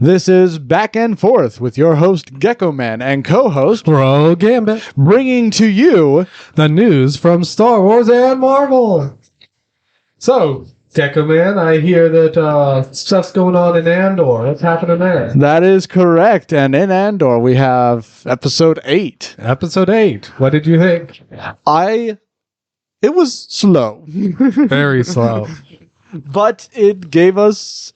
This is Back and Forth with your host Gecko Man and co-host Bro Gambit, bringing to you the news from Star Wars and Marvel. So, Gecko Man, I hear that stuff's going on in Andor. What's happening there? That is correct, and in Andor we have episode 8. Episode 8. What did you think? It was slow. Very slow. But it gave us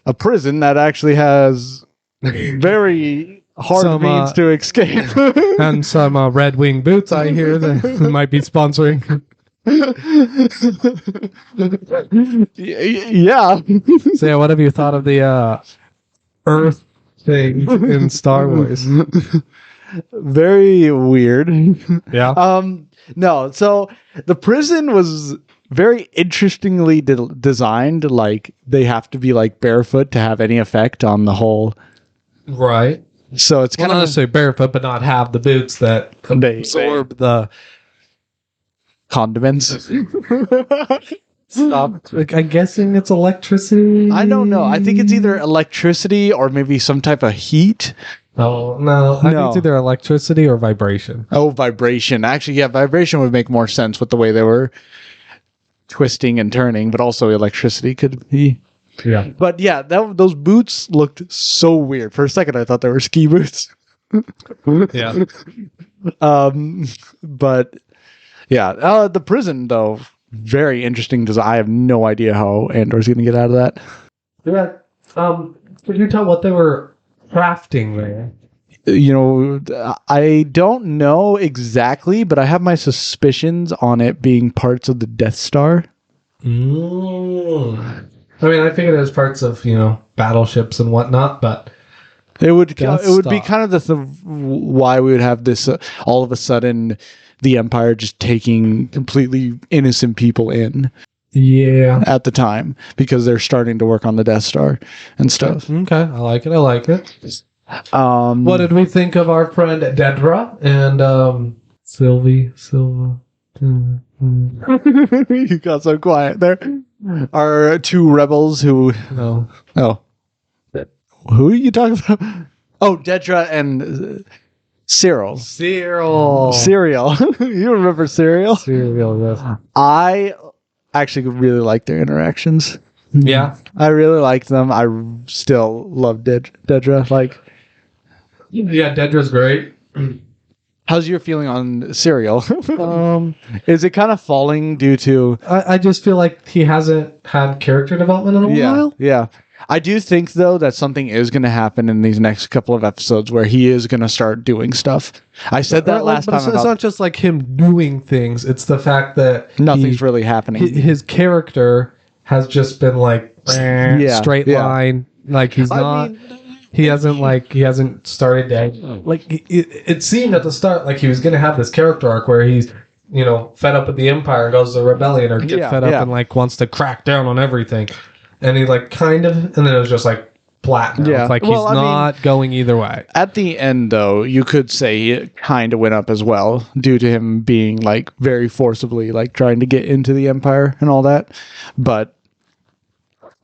a prison that actually has very hard means to escape. And some Red Wing boots, I hear, that might be sponsoring. Yeah. So, yeah, what have you thought of the Earth thing in Star Wars? Very weird. Yeah. No, so the prison was very interestingly designed. Like, they have to be like barefoot to have any effect on the whole. Right. So it's kind Not of necessarily barefoot, but not have the boots that absorb the condiments. Stop. Like, I'm guessing it's electricity. I don't know. I think it's either electricity or maybe some type of heat. Oh, no. I think it's either electricity or vibration. Oh, vibration. Actually, yeah, vibration would make more sense with the way they were twisting and turning, but also electricity could be. Yeah. But yeah, those boots looked so weird. For a second, I thought they were ski boots. Yeah. But yeah, the prison though, very interesting design. I have no idea how Andor's going to get out of that. Yeah. Could you tell what they were crafting there? You know, I don't know exactly, but I have my suspicions on it being parts of the Death Star. I mean, I figured it was parts of, battleships and whatnot, but it would be kind of why we would have this all of a sudden the Empire just taking completely innocent people in. Yeah. At the time, because they're starting to work on the Death Star and stuff. Okay, I like it. What did we think of our friend Dedra and Silva? You got so quiet there. Our two rebels who... No. Oh. Who are you talking about? Oh, Dedra and Cyril. Cereal. You remember Cyril? Cereal, yes. I actually really like their interactions. Yeah. I really liked them. I still love Dedra. Yeah, Dedra's great. How's your feeling on Cyril? Is it kind of falling due to... I just feel like he hasn't had character development in a while. Yeah. I do think, though, that something is going to happen in these next couple of episodes where he is going to start doing stuff. I said that last time. It's not just like him doing things. It's the fact that nothing's really happening. His character has just been like straight line. Like he's not... He hasn't started that. Like, it seemed at the start like he was going to have this character arc where he's, fed up with the Empire and goes to rebellion or get fed up and wants to crack down on everything. And he kind of, and then it was just flat now. Yeah. It's he's not going either way. At the end, though, you could say it kind of went up as well due to him being very forcibly trying to get into the Empire and all that. But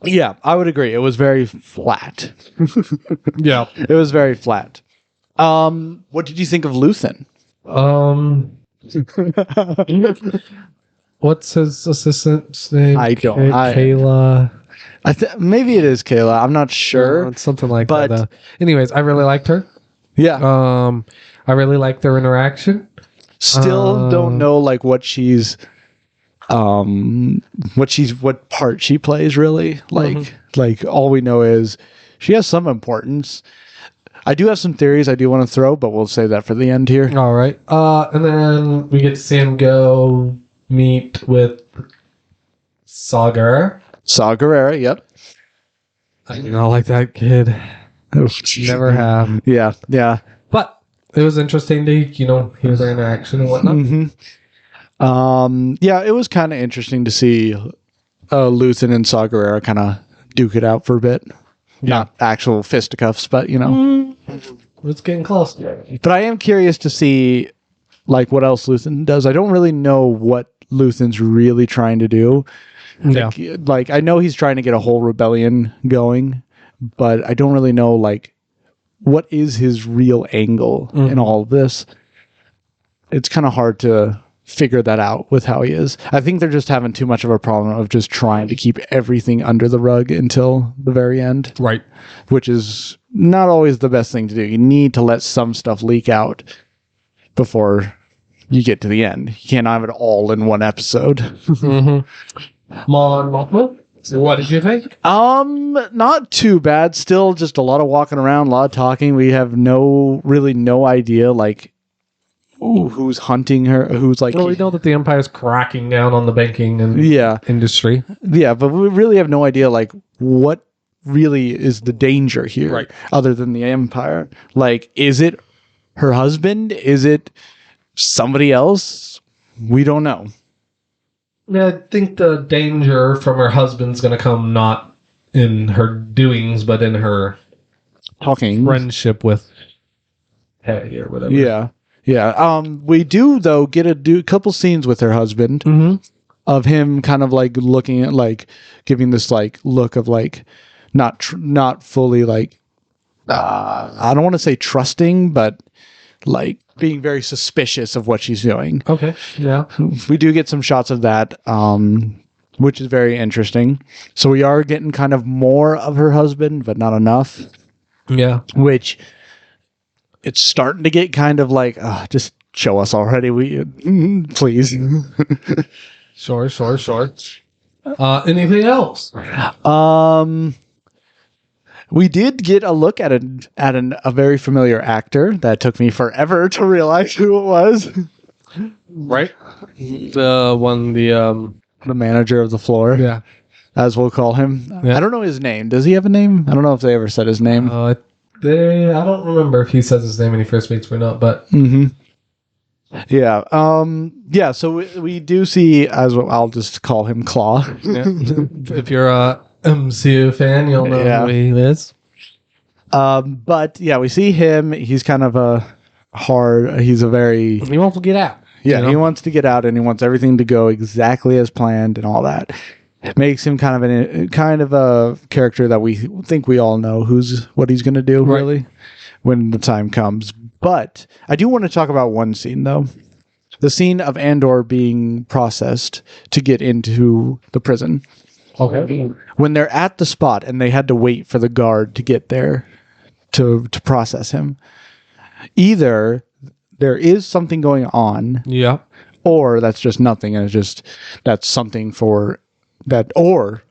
yeah, I would agree. It was very flat. Yeah. It was very flat. What did you think of Luthen? What's his assistant's name? I don't. Kayla. Maybe it is Kayla. I'm not sure. It's something like that. Anyways, I really liked her. Yeah. I really liked their interaction. Still don't know what she's what part she plays really. All we know is she has some importance. I do have some theories I do want to throw, but we'll save that for the end here. All right. And then we get to see him go meet with Saw Gerrera, yep. I do not like that kid. Never have. Yeah. But it was interesting to, hear their interaction and whatnot. Mm-hmm. Yeah, it was kind of interesting to see Luthen and Saw Gerrera kind of duke it out for a bit. Yeah. Not actual fisticuffs, but, It's getting close. But I am curious to see, what else Luthen does. I don't really know what Luthen's really trying to do. Yeah. I know he's trying to get a whole rebellion going, but I don't really know like what is his real angle in all of this. It's kind of hard to figure that out with how he is. I think they're just having too much of a problem of just trying to keep everything under the rug until the very end. Right. Which is not always the best thing to do. You need to let some stuff leak out before you get to the end. You can't have it all in one episode. Mon Mothma, what did you think? Not too bad. Still just a lot of walking around, a lot of talking. We have no idea like who's hunting her, who's like... Well, we know that the Empire's cracking down on the banking and industry. Yeah, but we really have no idea, like, what really is the danger here, right, other than the Empire. Like, is it her husband? Is it somebody else? We don't know. Yeah, I think the danger from her husband's going to come not in her doings, but in her talking friendship with Hay or whatever. Yeah. Yeah, we do though get a couple scenes with her husband of him kind of like looking at like giving this like look of like not fully like I don't want to say trusting, but like being very suspicious of what she's doing. Okay, yeah, we do get some shots of that, which is very interesting. So we are getting kind of more of her husband, but not enough. Yeah, which. It's starting to get kind of like, just show us already. Please. Sure. Anything else? We did get a look at a very familiar actor that took me forever to realize who it was. Right. The manager of the floor. Yeah. As we'll call him. Yeah. I don't know his name. Does he have a name? I don't know if they ever said his name. I don't remember if he says his name when he first meets or not, but yeah, yeah. So we do see, as well, I'll just call him Claw. Yeah. If you're a MCU fan, you'll know who he is. But yeah, we see him. He's kind of he wants to get out. Yeah, he wants to get out, and he wants everything to go exactly as planned and all that. It makes him kind of a character that we think we all know what he's going to do, really, when the time comes. But I do want to talk about one scene, though. The scene of Andor being processed to get into the prison. Okay. When they're at the spot and they had to wait for the guard to get there to process him. Either there is something going on. Yeah. Or that's just nothing, and that's something for... That or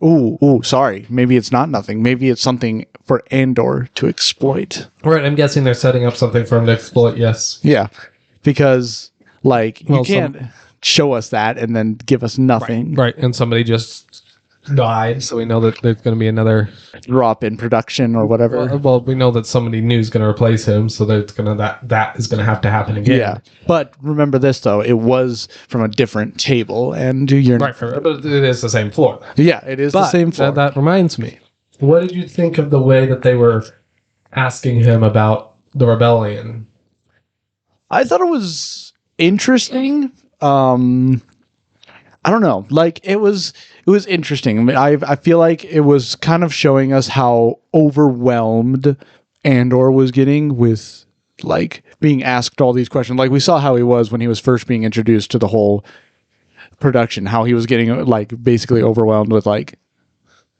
sorry, maybe it's not nothing. Maybe it's something for Andor to exploit. Right, I'm guessing they're setting up something for him to exploit. Yes. Yeah, because you can't show us that and then give us nothing. Right, and somebody just died, so we know that there's going to be another drop in production or whatever. Well, we know that somebody new is going to replace him, so that that is going to have to happen again. Yeah, but remember this though: it was from a different table, and you're right. But it is the same floor. Yeah, it is the same floor. That reminds me. What did you think of the way that they were asking him about the rebellion? I thought it was interesting. I don't know. Like it was interesting. I mean, I feel like it was kind of showing us how overwhelmed Andor was getting with like being asked all these questions. Like we saw how he was when he was first being introduced to the whole production, how he was getting like basically overwhelmed with like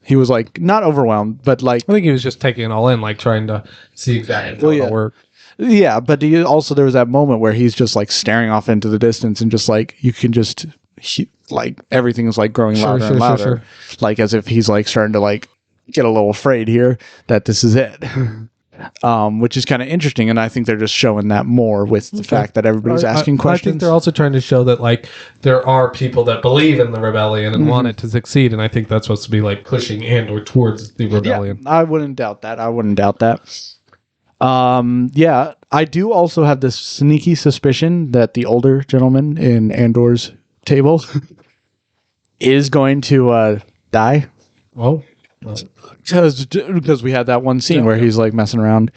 he was like not overwhelmed, but like I think he was just taking it all in, like trying to see exactly how it worked. Yeah, but there was that moment where he's just like staring off into the distance and just like you can just like everything is like growing louder and louder, like as if he's like starting to like get a little afraid here that this is it. Which is kind of interesting, and I think they're just showing that more with the fact that everybody's asking questions. I think they're also trying to show that like there are people that believe in the rebellion and want it to succeed, and I think that's supposed to be like pushing Andor towards the rebellion. Yeah, I wouldn't doubt that. Yeah, I do also have this sneaky suspicion that the older gentleman in Andor's table is going to die. Oh. Because we had that one scene where he's like messing around.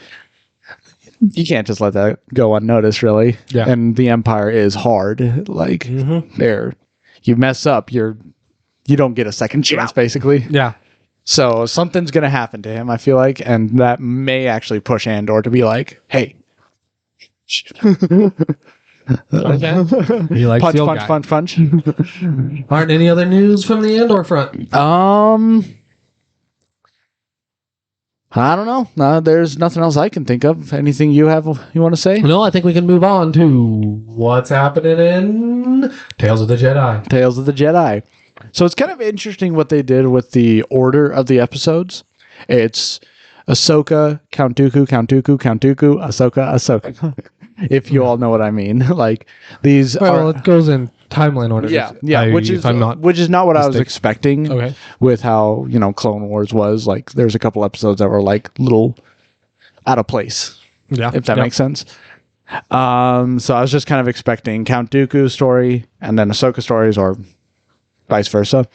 You can't just let that go unnoticed, really. Yeah. And the Empire is hard. Like you mess up, you don't get a second chance, basically. Yeah. So something's going to happen to him, I feel like, and that may actually push Andor to be like, hey. Okay. He likes punch. Aren't any other news from the Andor front? I don't know. No, there's nothing else I can think of. Anything you want to say? No, I think we can move on to what's happening in Tales of the Jedi. Tales of the Jedi. So it's kind of interesting what they did with the order of the episodes. It's Ahsoka, Count Dooku, Ahsoka. If you all know what I mean. Like these it goes in timeline order. Yeah, which is not what I was expecting. Okay. With how, Clone Wars was. Like there's a couple episodes that were like little out of place. Yeah. If that makes sense. So I was just kind of expecting Count Dooku's story and then Ahsoka stories, or vice versa.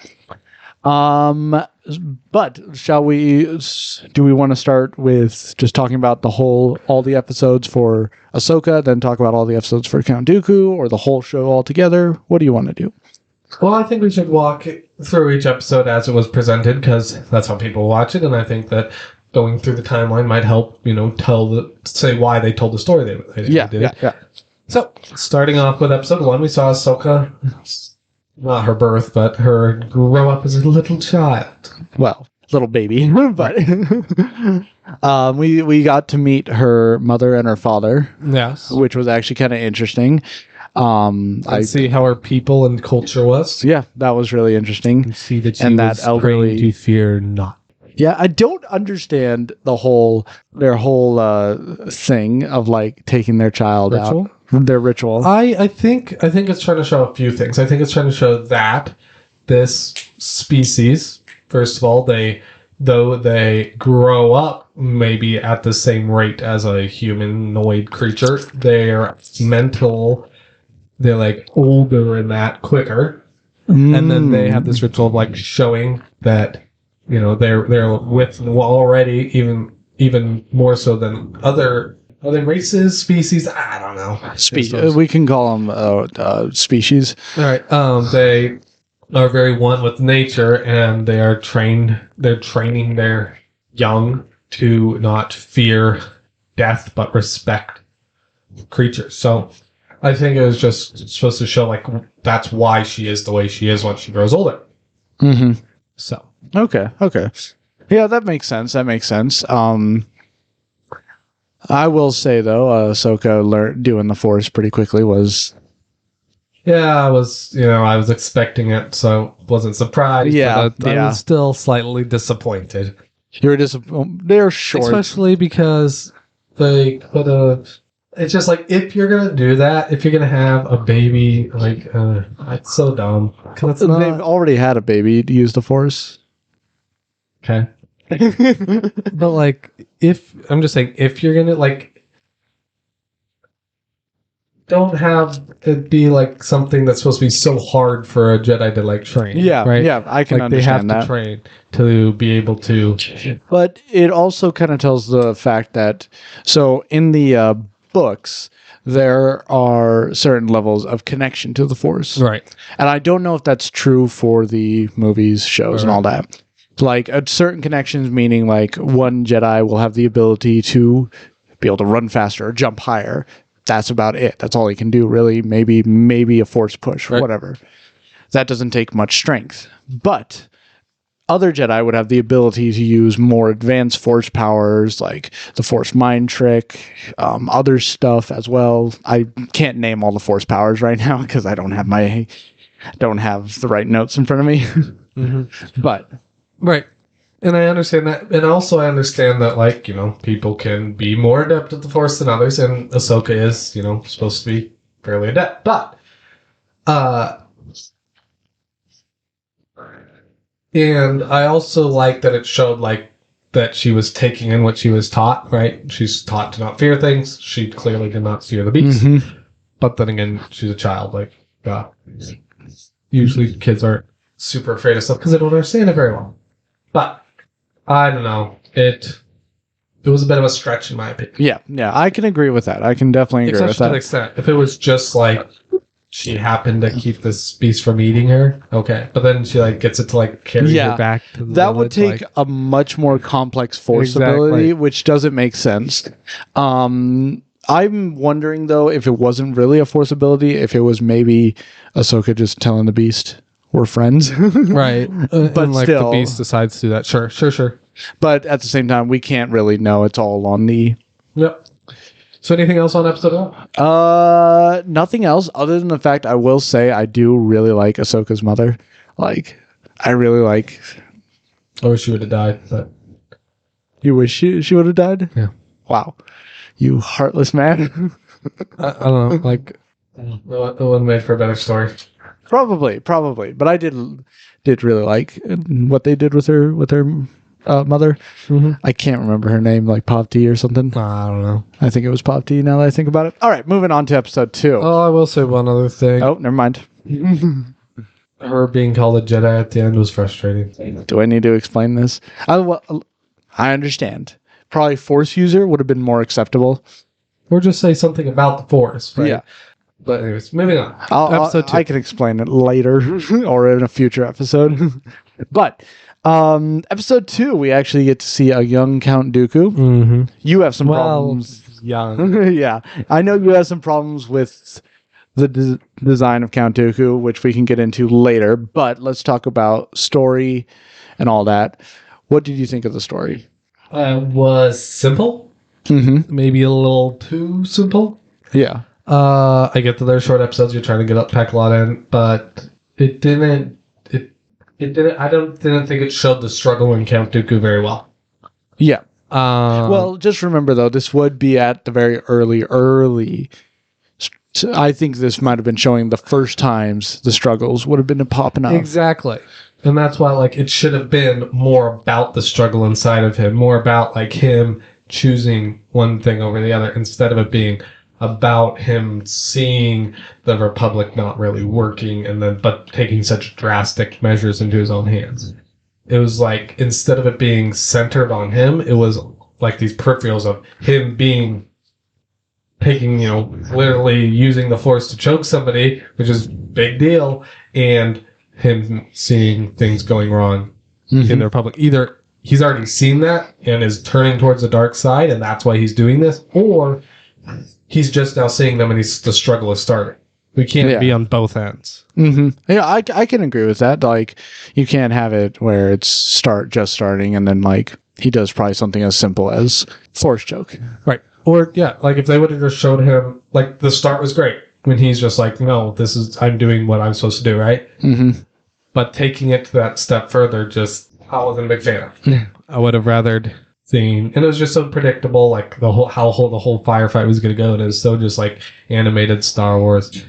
But do we want to start with just talking about all the episodes for Ahsoka, then talk about all the episodes for Count Dooku, or the whole show altogether? What do you want to do? Well, I think we should walk through each episode as it was presented, because that's how people watch it, and I think that going through the timeline might help, say why they told the story they did. Yeah. So, starting off with episode 1, we saw Ahsoka, not her birth, but her grow up as a little child. Well, little baby, but we got to meet her mother and her father. Yes, which was actually kind of interesting. I see how her people and culture was. Yeah, that was really interesting. You see that she was that elderly to fear not. Yeah, I don't understand their whole thing of like taking their child out. Their ritual. I think it's trying to show a few things. I think it's trying to show that this species, first of all, though they grow up maybe at the same rate as a humanoid creature, they're like older and that quicker. And then they have this ritual of like showing that, they're with already even more so than other races, species. I don't know. We can call them species. All right. They are very one with nature, and they are trained. They're training their young to not fear death, but respect creatures. So I think it was just supposed to show like that's why she is the way she is once she grows older. Mm-hmm. So okay. Yeah, that makes sense. I will say though, Ahsoka doing the Force pretty quickly was. Yeah, I was expecting it, so wasn't surprised. Yeah, I was still slightly disappointed. You were disappointed. They're short, especially because they could have. It's just like if you're gonna do that, if you're gonna have a baby, like it's so dumb. They've already had a baby to use the Force. Okay. But like, if you're gonna like, don't have it be like something that's supposed to be so hard for a Jedi to like train. Yeah, right. Yeah, I can understand that. They have to train to be able to. But it also kind of tells the fact that in the books there are certain levels of connection to the Force, right? And I don't know if that's true for the movies, shows, and all that. Like certain connections, meaning like one Jedi will have the ability to be able to run faster or jump higher. That's about it. That's all he can do, really. Maybe a Force push, or whatever. That doesn't take much strength. But other Jedi would have the ability to use more advanced Force powers, like the Force Mind Trick, other stuff as well. I can't name all the Force powers right now because I don't have the right notes in front of me. Mm-hmm. But. Right. And I understand that. And also I understand that, like, people can be more adept at the Force than others, and Ahsoka is, supposed to be fairly adept. But, and I also like that it showed, like, that she was taking in what she was taught, right? She's taught to not fear things. She clearly did not fear the beast. Mm-hmm. But then again, she's a child. Like, usually kids aren't super afraid of stuff because they don't understand it very well. But I don't know. It was a bit of a stretch in my opinion. Yeah, I can agree with that. I can definitely agree with that. To an extent. If it was just like she happened to keep this beast from eating her. Okay, but then she like gets it to like carry her back to the that would village, take a much more complex force ability, which doesn't make sense. I'm wondering though if it wasn't really a force ability, if it was maybe Ahsoka just telling the beast we're friends, right? But and like still, the beast decides to do that. Sure. But at the same time, we can't really know. It's all on the. Yep. So anything else on episode 1? Nothing else other than the fact I will say I do really like Ahsoka's mother. Like, I really like. I wish she would have died, but. You wish she would have died? Yeah. Wow. You heartless man. I don't know. Like, it would have made for a better story. Probably. But I did really like what they did with her mother. Mm-hmm. I can't remember her name, like Pop T or something. I don't know. I think it was Pop T now that I think about it. All right, moving on to episode 2. Oh, I will say one other thing. Oh, never mind. Her being called a Jedi at the end was frustrating. Do I need to explain this? I understand. Probably Force user would have been more acceptable. Or just say something about the Force, right? Yeah. But anyways, moving on. Episode 2. I can explain it later or in a future episode. But episode 2, we actually get to see a young Count Dooku. Mm-hmm. You have some problems. Young. Yeah. I know you have some problems with the design of Count Dooku, which we can get into later. But let's talk about story and all that. What did you think of the story? Was simple. Mm-hmm. Maybe a little too simple. Yeah. I get that they're short episodes. You're trying to pack a lot in, but it didn't. It didn't. Didn't think it showed the struggle in Count Dooku very well. Yeah. Well, just remember though, this would be at the very early. I think this might have been showing the first times the struggles would have been popping up. Exactly. And that's why, like, it should have been more about the struggle inside of him, more about like him choosing one thing over the other, instead of it being about him seeing the Republic not really working but taking such drastic measures into his own hands. It was like, instead of it being centered on him, it was like these peripherals of him taking, literally using the Force to choke somebody, which is a big deal, and him seeing things going wrong in the Republic. Either he's already seen that and is turning towards the dark side, and that's why he's doing this, or he's just now seeing them and the struggle is starting. We can't be on both ends. Mm-hmm. Yeah, I can agree with that. Like, you can't have it where it's just starting and then like he does probably something as simple as Force choke. Right. Or like if they would have just showed him, like, the start was great when he's just like, no, I'm doing what I'm supposed to do, right? Mm-hmm. But taking it to that step further, I wasn't a big fan of. I would have rathered seen, and it was just so predictable, like how the whole firefight was going to go, and it was so just like animated Star Wars.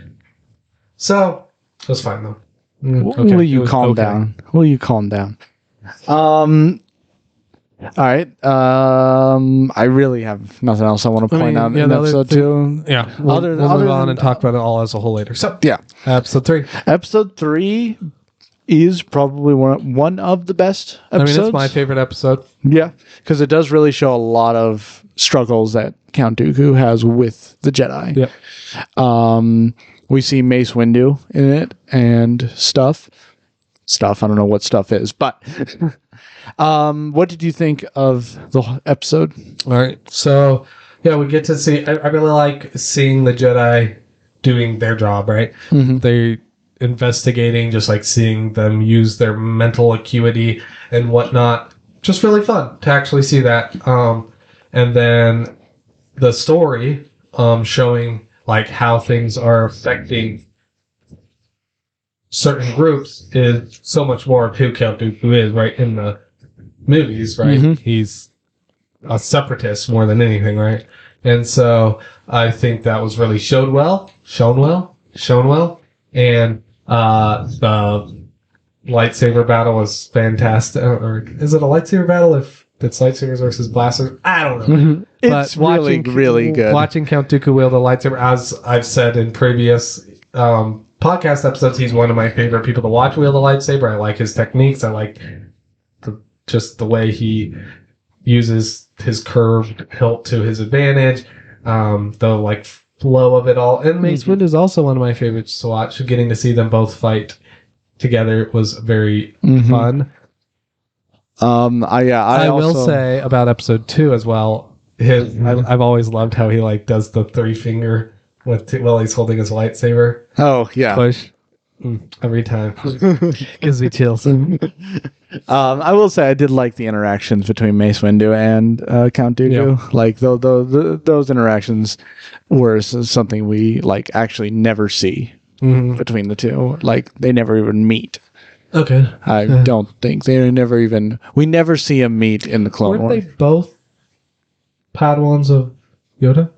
So it was fine though. Will you calm down? Will you calm down? All right. I really have nothing else I want to point out in episode 2. Yeah. We'll move on and talk about it all as a whole later. So yeah, episode 3. Episode 3 is probably one of the best episodes. It's my favorite episode. Yeah, because it does really show a lot of struggles that Count Dooku has with the Jedi. Yeah. We see Mace Windu in it and stuff. I don't know what stuff is, but what did you think of the episode? All right. So, yeah, we get to see, I really like seeing the Jedi doing their job, right? Mm-hmm. They investigating, just like seeing them use their mental acuity and whatnot. Just really fun to actually see that. And then the story showing like how things are affecting certain groups is so much more of who Count Dooku is, right? In the movies, right? Mm-hmm. He's a separatist more than anything, right? And so I think that was really shown well. And the lightsaber battle was fantastic. Or is it a lightsaber battle if it's lightsabers versus blasters? I don't know. Mm-hmm. It's really good. Watching Count Dooku wield a lightsaber, as I've said in previous podcast episodes, he's one of my favorite people to watch wield a lightsaber. I like his techniques. I like just the way he uses his curved hilt to his advantage. The flow of it all. And Mace Windu is also one of my favorites to watch. Getting to see them both fight together was very fun. I will say about episode 2 as well. I've always loved how he like does the 3-finger while he's holding his lightsaber. Oh yeah, push every time. Gives me chills. I will say I did like the interactions between Mace Windu and Count Dooku. Yeah. Like those interactions were something we like actually never see between the two. Like they never even meet. Okay. I don't think we never see them meet in the Clone Wars. Weren't they both Padawans of Yoda?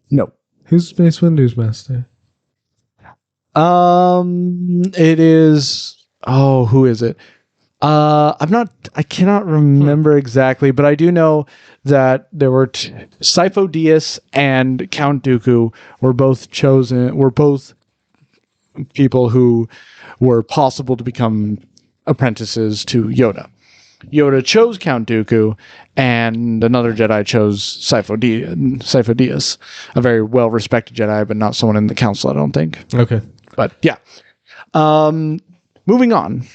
No. Who's Mace Windu's master? It is. Oh, who is it? I cannot remember exactly, but I do know that there were Sifo Dyas and Count Dooku were both people who were possible to become apprentices to Yoda. Yoda chose Count Dooku, and another Jedi chose Sifo Dyas, a very well-respected Jedi, but not someone in the Council, I don't think. Okay. But, yeah. Moving on.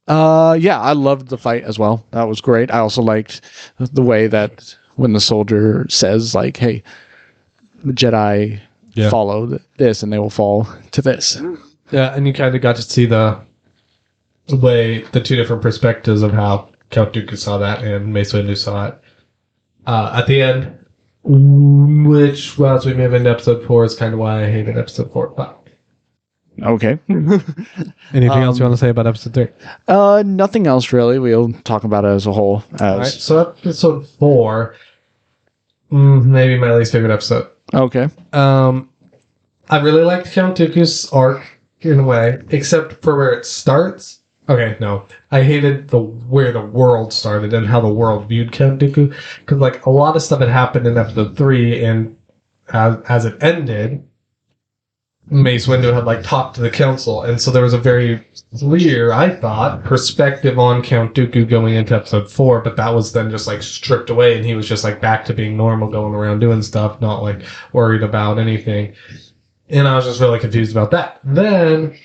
I loved the fight as well. That was great. I also liked the way that when the soldier says, like, hey, the Jedi follow this, and they will fall to this. Yeah, and you kind of got to see the way, the two different perspectives of how Count Dooku saw that and Mace Windu saw it. At the end, which, well, as we move into episode 4, is kind of why I hated episode 4. But okay. Anything else you want to say about episode 3? Nothing else really. We'll talk about it as a whole. All right, so episode 4, maybe my least favorite episode. Okay. I really liked Count Dooku's arc in a way, except for where it starts. Okay, no. I hated where the world started and how the world viewed Count Dooku. Because, like, a lot of stuff had happened in episode 3, and as it ended, Mace Windu had, like, talked to the council. And so there was a very clear, I thought, perspective on Count Dooku going into episode 4, but that was then just, like, stripped away, and he was just, like, back to being normal, going around doing stuff, not, like, worried about anything. And I was just really confused about that. Then,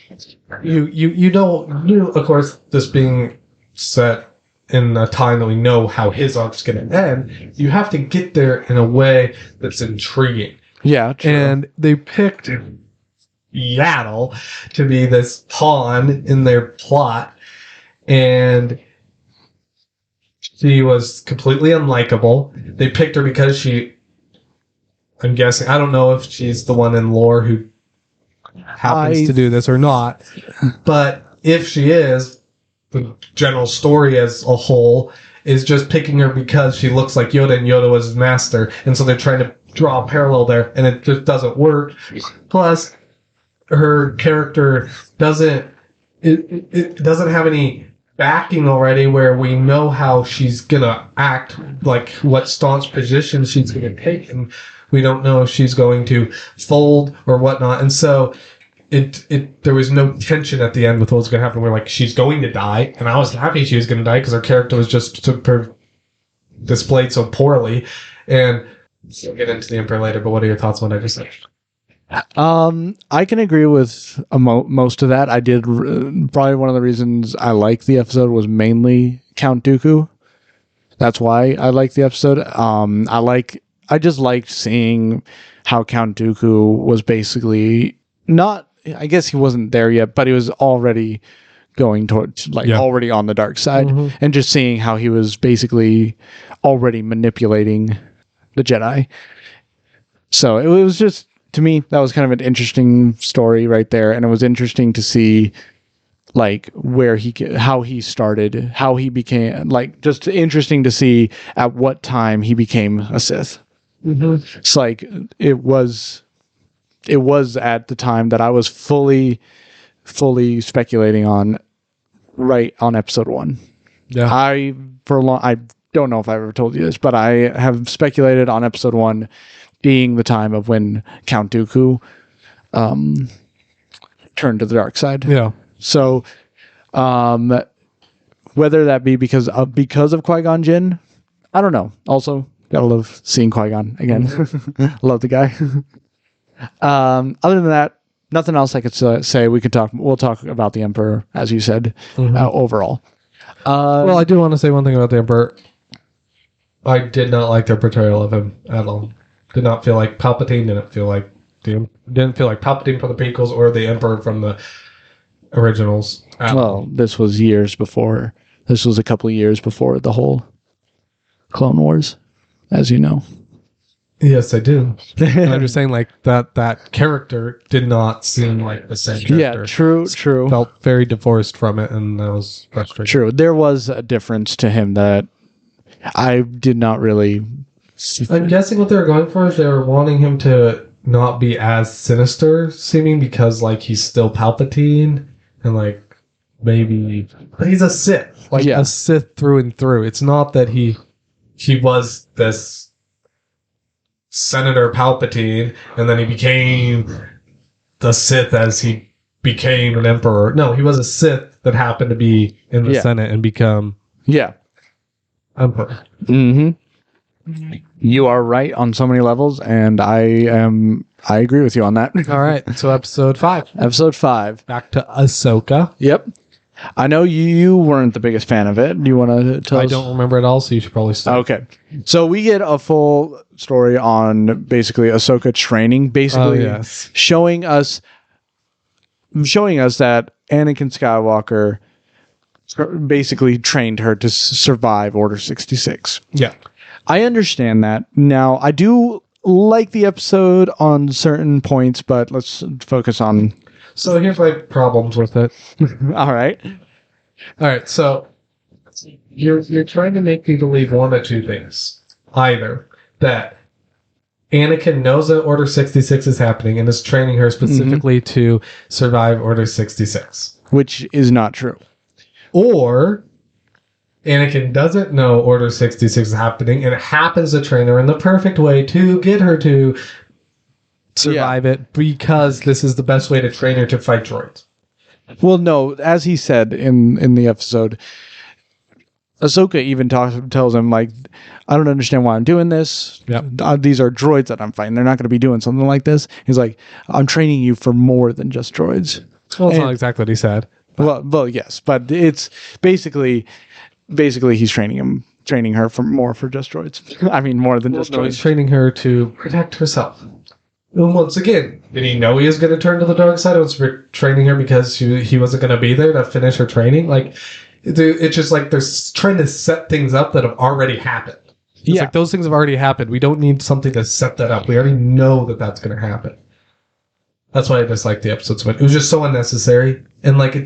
of course, this being set in a time that we know how his arc's going to end, you have to get there in a way that's intriguing. Yeah, true. And they picked Yaddle to be this pawn in their plot, and she was completely unlikable. They picked her because I'm guessing, I don't know if she's the one in lore who happens to do this or not, but if she is, the general story as a whole is just picking her because she looks like Yoda and Yoda was his master, and so they're trying to draw a parallel there, and it just doesn't work. Plus, her character doesn't have any backing already where we know how she's gonna act, like what staunch position she's gonna take, and we don't know if she's going to fold or whatnot. And so there was no tension at the end with what was going to happen. We're like, she's going to die. And I was happy she was going to die because her character was just displayed so poorly. And we'll get into the Emperor later, but what are your thoughts on what I just said? I can agree with most of that. I did probably one of the reasons I liked the episode was mainly Count Dooku. That's why I liked the episode. I just liked seeing how Count Dooku was basically not, I guess he wasn't there yet, but he was already going towards, already on the dark side. Mm-hmm. And just seeing how he was basically already manipulating the Jedi. So it was just, to me, that was kind of an interesting story right there. And it was interesting to see, like, how he started, how he became, like, just interesting to see at what time he became a Sith. Mm-hmm. It's like it was at the time that I was fully speculating on episode 1. Yeah. I don't know if I ever told you this, but I have speculated on episode 1 being the time of when Count Dooku turned to the dark side. Yeah. So whether that be because of Qui-Gon Jinn, I don't know. Also, gotta love seeing Qui-Gon again. Love the guy. Other than that, nothing else I could say. We'll talk about the Emperor, as you said, overall. Well, I do want to say one thing about the Emperor. I did not like their portrayal of him at all. Did not feel like Palpatine. Didn't feel like Palpatine from the prequels or the Emperor from the originals. This was years before. This was a couple of years before the whole Clone Wars, as you know. Yes, I do. I'm just saying, like that character did not seem like the same character. Yeah, true. Felt very divorced from it, and that was frustrating. True. There was a difference to him that I did not really. I'm guessing what they were going for is they were wanting him to not be as sinister seeming because, like, he's still Palpatine and, like, maybe he's a Sith, like a Sith through and through. It's not that he was this Senator Palpatine, and then he became the Sith as he became an Emperor. No, he was a Sith that happened to be in the Senate and become Emperor. Mm-hmm. You are right on so many levels, and I agree with you on that. All right, so episode 5. Episode 5. Back to Ahsoka. Yep. I know you weren't the biggest fan of it. Do you want to tell us? I don't remember it all, so you should probably start. Okay. So we get a full story on basically Ahsoka training, basically showing us that Anakin Skywalker basically trained her to survive Order 66. Yeah. I understand that. Now, I do like the episode on certain points, but let's focus on... So here's my problems with it. All right. So you're trying to make me believe one of two things. Either that Anakin knows that Order 66 is happening and is training her specifically to survive Order 66. Which is not true. Or Anakin doesn't know Order 66 is happening and happens to train her in the perfect way to get her to survive it because this is the best way to train her to fight droids. Well, no, as he said in the episode, Ahsoka even tells him, like, I don't understand why I'm doing this. Yep. These are droids that I'm fighting. They're not going to be doing something like this. He's like, I'm training you for more than just droids. Well, it's not exactly what he said. Well, yes, but it's basically he's training her for just droids. I mean, more than just droids. He's training her to protect herself. And once again, did he know he was going to turn to the dark side? Was training her because he wasn't going to be there to finish her training? Like, it's just like they're trying to set things up that have already happened. It's like those things have already happened. We don't need something to set that up. We already know that that's going to happen. That's why I disliked the episode so much. It was just so unnecessary, and like I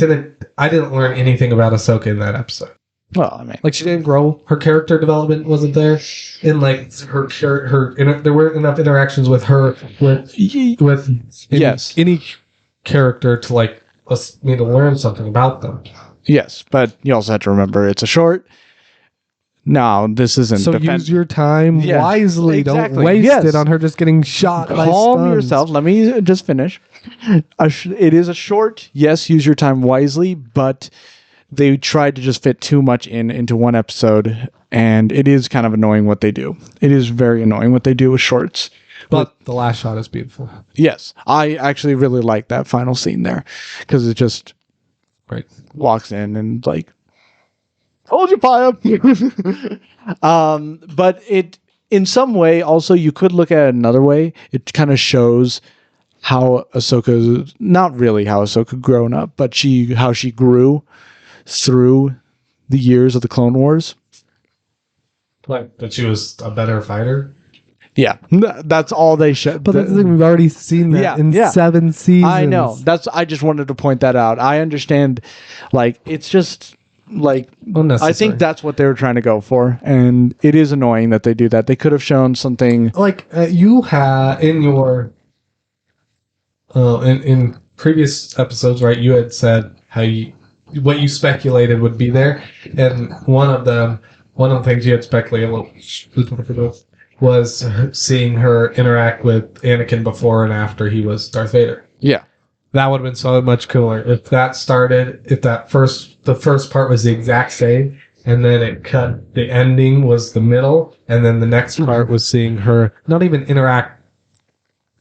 didn't learn anything about Ahsoka in that episode. Well, I mean, like she didn't grow. Her character development wasn't there, and like there weren't enough interactions with her with any character to like me to learn something about them. Yes, but you also have to remember it's a short. No, this isn't. So use your time wisely. Exactly. Don't waste it on her just getting shot. Calm yourself. Let me just finish. It is a short. Yes, use your time wisely, but they tried to just fit too much into one episode, and it is kind of annoying what they do. It is very annoying what they do with shorts. But the last shot is beautiful. Yes, I actually really like that final scene there because it just walks in and like, hold your fire. But it, in some way, also you could look at it another way. It kind of shows how Ahsoka, not really how Ahsoka grown up, but how she grew through the years of the Clone Wars. Like that she was a better fighter? Yeah, that's all they showed. But that's the thing, we've already seen that in 7 seasons. I know. I just wanted to point that out. I understand, like, it's just like I think that's what they were trying to go for, and it is annoying that they do that. They could have shown something like you had in your in previous episodes, right? You had said what you speculated would be there, and one of the things you had speculated was seeing her interact with Anakin before and after he was Darth Vader. Yeah. That would have been so much cooler if the first part was the exact same, and then it cut, the ending was the middle, and then the next part was seeing her not even interact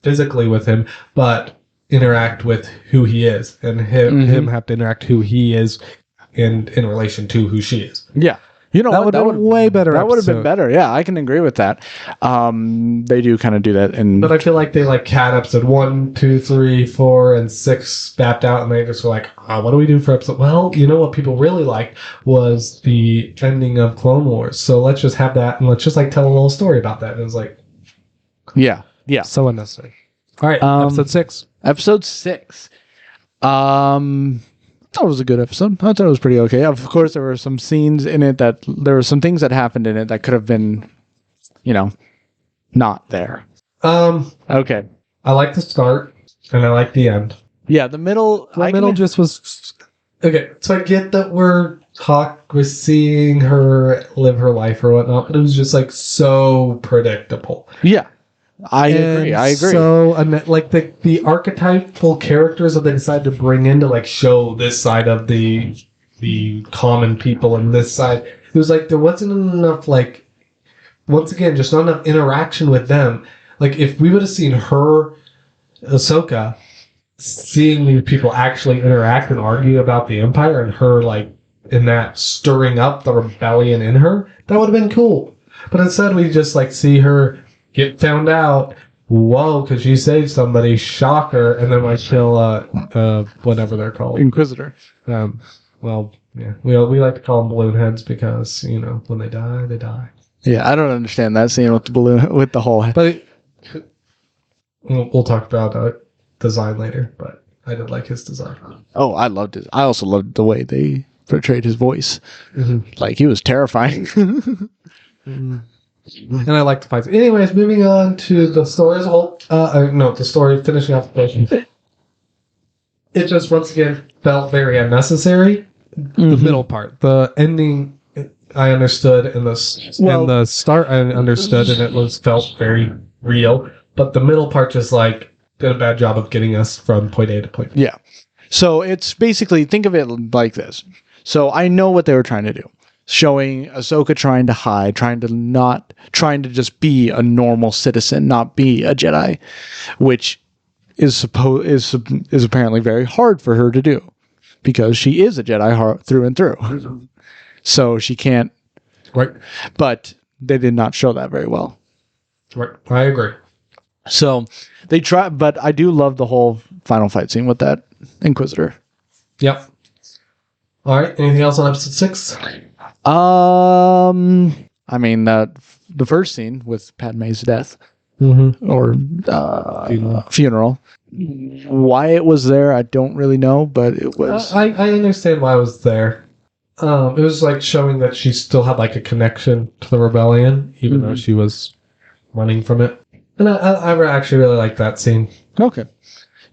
physically with him, but interact with who he is, and him have to interact who he is in relation to who she is. Yeah. You know, that would way better. That would have been better. Yeah, I can agree with that. They do kind of do that, but I feel like they like had episode 1, 2, 3, 4, and 6 mapped out, and they just were like, what do we do for episode? Well, you know what people really liked was the ending of Clone Wars, so let's just have that, and let's just like tell a little story about that. And it was like, yeah, so unnecessary. All right, episode 6. Episode 6. I thought it was a good episode. I thought it was pretty okay. Of course, there were some scenes in it there were some things that happened in it that could have been, not there. Okay. I like the start and I like the end. Yeah, the middle. Just was okay. So I get that we're seeing her live her life or whatnot, but it was just like so predictable. Yeah. I agree. So, like the archetypal characters that they decided to bring in to like show this side of the common people and this side, it was like there wasn't enough, like, once again, just not enough interaction with them. Like if we would have seen her, Ahsoka, seeing these people actually interact and argue about the Empire, and her like in that stirring up the rebellion in her, that would have been cool. But instead, we just like see her get found out. Whoa, because she saved somebody, shocker, and then like kill whatever they're called, Inquisitor. Well, yeah, we like to call them balloon heads because when they die, they die. Yeah, I don't understand that scene with the balloon with the whole. But we'll talk about design later. But I did like his design. Oh, I loved it. I also loved the way they portrayed his voice. Mm-hmm. Like he was terrifying. Mm-hmm. And I like the fights. Anyways, moving on to the story as a whole. The story, finishing off the patient. It just, once again, felt very unnecessary. Mm-hmm. The middle part. The ending, I understood. In the start, I understood, and it felt very real. But the middle part just, like, did a bad job of getting us from point A to point B. Yeah. So it's basically, think of it like this. So I know what they were trying to do. Showing Ahsoka trying to hide, trying to just be a normal citizen, not be a Jedi, which is apparently very hard for her to do because she is a Jedi through and through. So she can't. Right. But they did not show that very well. Right. I agree. So they try, but I do love the whole final fight scene with that Inquisitor. Yep. All right. Anything else on episode 6? I mean, the first scene with Padme's death, mm-hmm. or funeral. Why it was there, I don't really know, but it was. I understand why it was there. It was like showing that she still had like a connection to the rebellion, even mm-hmm. though she was running from it. And I actually really like that scene. Okay.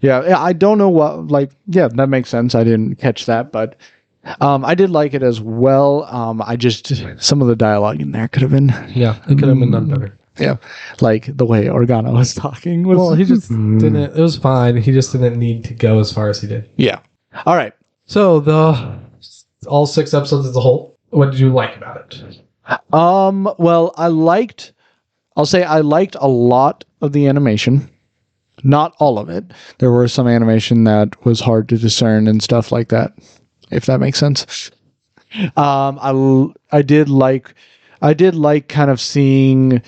Yeah, I don't know what, like, yeah, that makes sense. I didn't catch that, but I did like it as well. I just, some of the dialogue in there could have been. Yeah, it could have been done better. Yeah, like the way Organa was talking. Well, he just didn't, it was fine. He just didn't need to go as far as he did. Yeah. All right. So, all 6 episodes as a whole, what did you like about it? Well, I'll say I liked a lot of the animation. Not all of it. There were some animation that was hard to discern and stuff like that, if that makes sense. I did like kind of seeing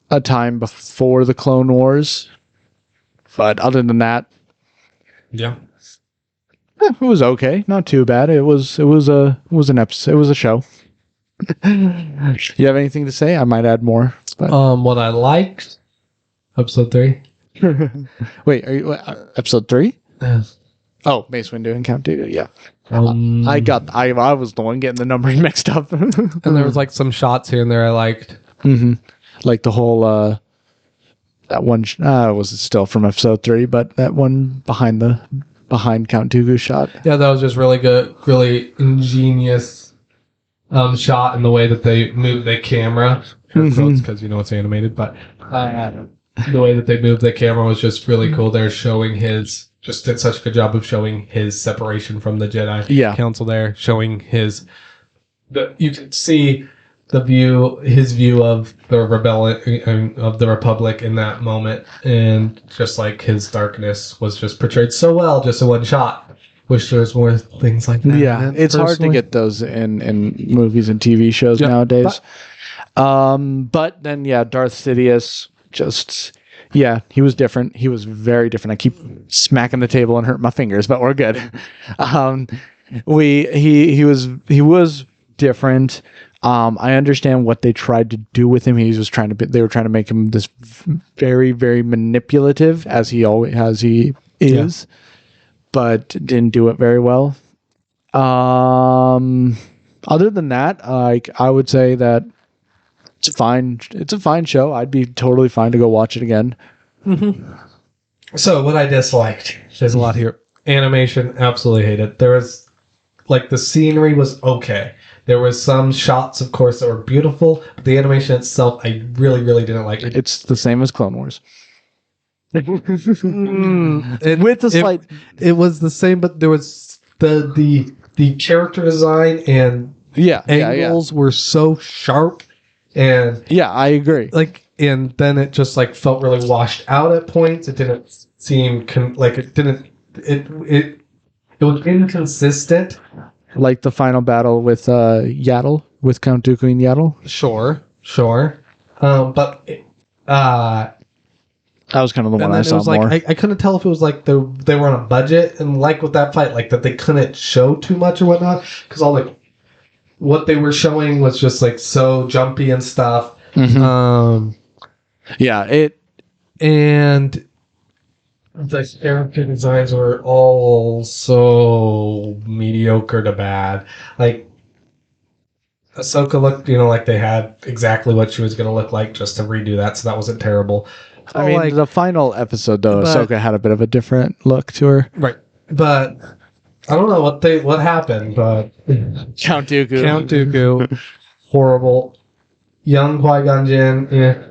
a time before the Clone Wars, but other than that, yeah, it was okay. Not too bad. It was an episode. It was a show. You have anything to say? I might add more. But. What I liked, episode 3. Wait, are you episode 3? Yes. Oh, Mace Windu and Count Dooku. Yeah. I was the one getting the numbers mixed up. And there was like some shots here and there I liked. Mm-hmm. Like the whole that one was still from episode 3, but that one behind Count Dooku shot. Yeah, that was just really good, really ingenious shot in the way that they moved the camera. Mm-hmm. Because it's animated, but the way that they moved the camera was just really cool. They're showing just did such a good job of showing his separation from the Jedi Council there, showing you can see his view of the rebellion of the Republic in that moment, and just like his darkness was just portrayed so well, just in one shot. Wish there was more things like that. Yeah, it's hard to get those in movies and TV shows nowadays. But then, Darth Sidious just, he was different. He was very different. I keep smacking the table and hurting my fingers, but we're good. He was different. I understand what they tried to do with him. They were trying to make him this very, very manipulative, as he is, but didn't do it very well. Other than that, I would say that it's a fine show. I'd be totally fine to go watch it again. Mm-hmm. So what I disliked, there's a lot here. Animation, absolutely hate it. There was, the scenery was okay. There was some shots, of course, that were beautiful, but the animation itself, I really, really didn't like it. It's the same as Clone Wars. It was the same, but there was the character design and angles were so sharp, and I agree. And then it just felt really washed out at points. It didn't seem it was inconsistent. Like the final battle with Yaddle, with Count Dooku and Yaddle. Sure. But that was kind of the one I saw more. I couldn't tell if it was they were on a budget, and with that fight, that they couldn't show too much or whatnot, because all what they were showing was just so jumpy and stuff. Mm-hmm. And the character designs were all so mediocre to bad. Ahsoka looked, like they had exactly what she was going to look like just to redo that, so that wasn't terrible. I mean, the final episode, though, Ahsoka had a bit of a different look to her. Right. But I don't know what happened, but Count Dooku. Horrible. Young Qui-Gon Jinn, yeah.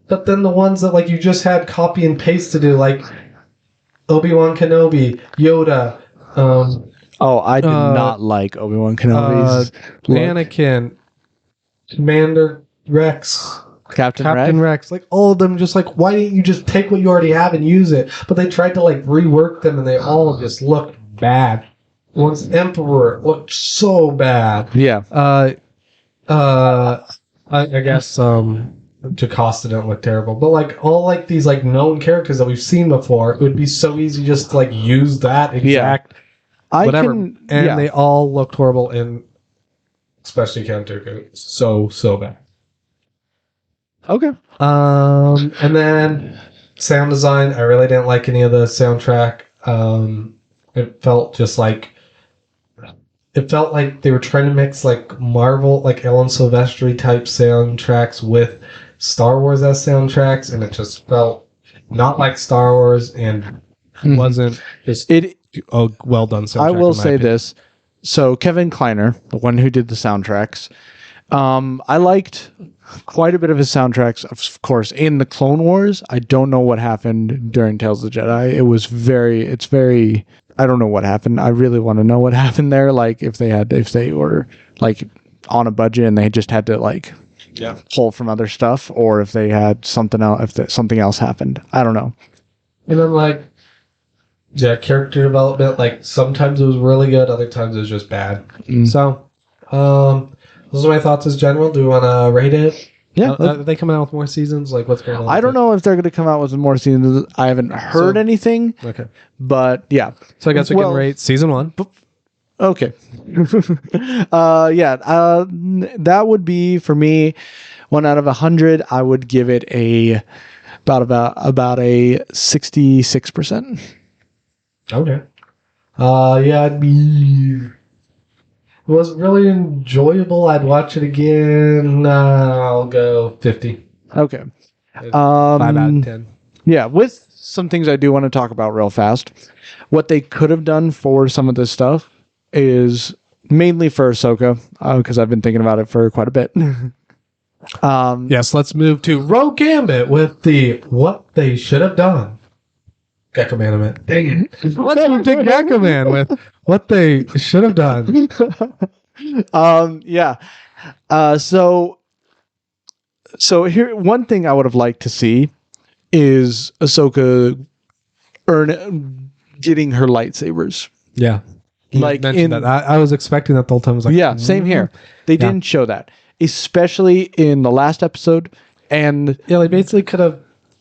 But then the ones that you just had copy and paste to do, Obi-Wan Kenobi, Yoda. I did not like Obi-Wan Kenobi's Anakin, Commander Rex, Captain Rex. All of them just why didn't you just take what you already have and use it? But they tried to rework them, and they all just looked bad. Once Emperor looked so bad. Yeah. I guess Jocasta didn't look terrible, but all these known characters that we've seen before, it would be so easy just to use that exact whatever, they all looked horrible, and especially Count Dooku, so bad. Okay. And then sound design, I really didn't like any of the soundtrack. It felt just they were trying to mix Marvel, Ellen Silvestri type soundtracks with Star Wars as soundtracks, and it just felt not like Star Wars, and wasn't just a well done soundtrack. I will say this. So Kevin Kleiner, the one who did the soundtracks, I liked quite a bit of his soundtracks, of course, in the Clone Wars. I don't know what happened during Tales of the Jedi. It's very, I don't know what happened. I really want to know what happened there. If they were on a budget and they just had to pull from other stuff, or if they had something else, something else happened. I don't know. And then character development, sometimes it was really good, other times it was just bad. So, those are my thoughts as general. Do we want to rate it? Yeah. Are they coming out with more seasons? What's going on? I don't know if they're going to come out with more seasons. I haven't heard anything. Okay. But yeah. So I guess we can rate season 1. Okay. That would be, for me, 1 out of 100. I would give it about a 66%. Okay. It was really enjoyable. I'd watch it again. I'll go 50. Okay. 5 out of 10. Yeah, with some things I do want to talk about real fast. What they could have done for some of this stuff is mainly for Ahsoka, because I've been thinking about it for quite a bit. Yes, let's move to Rogue Gambit with the what they should have done. Gecko Man. Dang it. Let's move to Gecko Man with what they should have done. So So here, one thing I would have liked to see is Ahsoka getting her lightsabers. Yeah. Like in that. I was expecting that the whole time. I was like, yeah, same here. They didn't show that, especially in the last episode. And yeah, they basically could have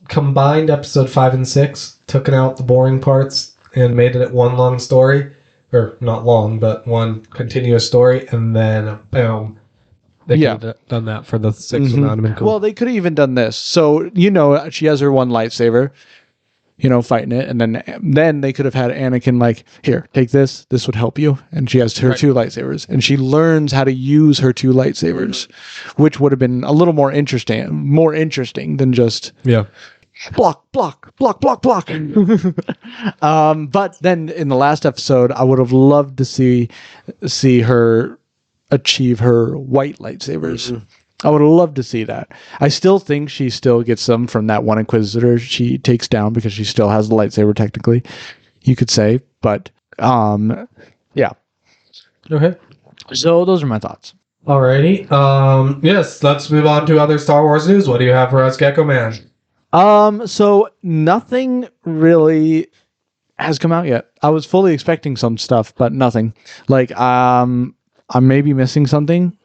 combined episode 5 and 6, taken out the boring parts, and made it one long story, or not long, but one continuous story, and then boom. They could have done that for the 6th one. Cool. Well, they could have even done this. So, she has her one lightsaber, fighting it. And then they could have had Anakin like, here, take this. This would help you. And she has her 2 lightsabers. And she learns how to use her 2 lightsabers, which would have been a little more interesting than just block. But then in the last episode, I would have loved to see her achieve her white lightsabers. I would have loved to see that. I still think she still gets them from that one Inquisitor she takes down because she still has the lightsaber technically, you could say. But yeah. Okay. So those are my thoughts. Alrighty. Yes, let's move on to other Star Wars news. What do you have for us, Gecko Man? So nothing really has come out yet. I was fully expecting some stuff, but nothing. Like I may be missing something.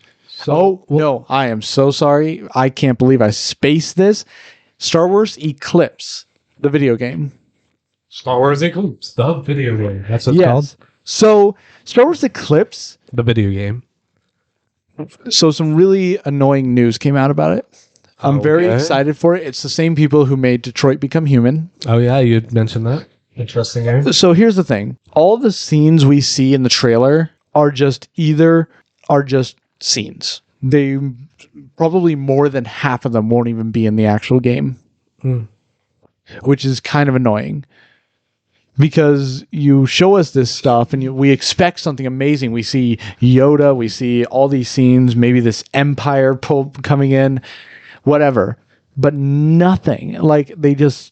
No, I am so sorry. I can't believe I spaced this. Star Wars Eclipse, the video game. Star Wars Eclipse, the video game. That's what it's called? So, Star Wars Eclipse. The video game. So, some really annoying news came out about it. I'm very excited for it. It's the same people who made Detroit Become Human. Oh, yeah, you mentioned that. Interesting game. So, here's the thing. All the scenes we see in the trailer are just scenes. They probably more than half of them won't even be in the actual game, which is kind of annoying because you show us this stuff and we expect something amazing. We see Yoda, we see all these scenes, maybe this Empire coming in, whatever, but nothing. Like they just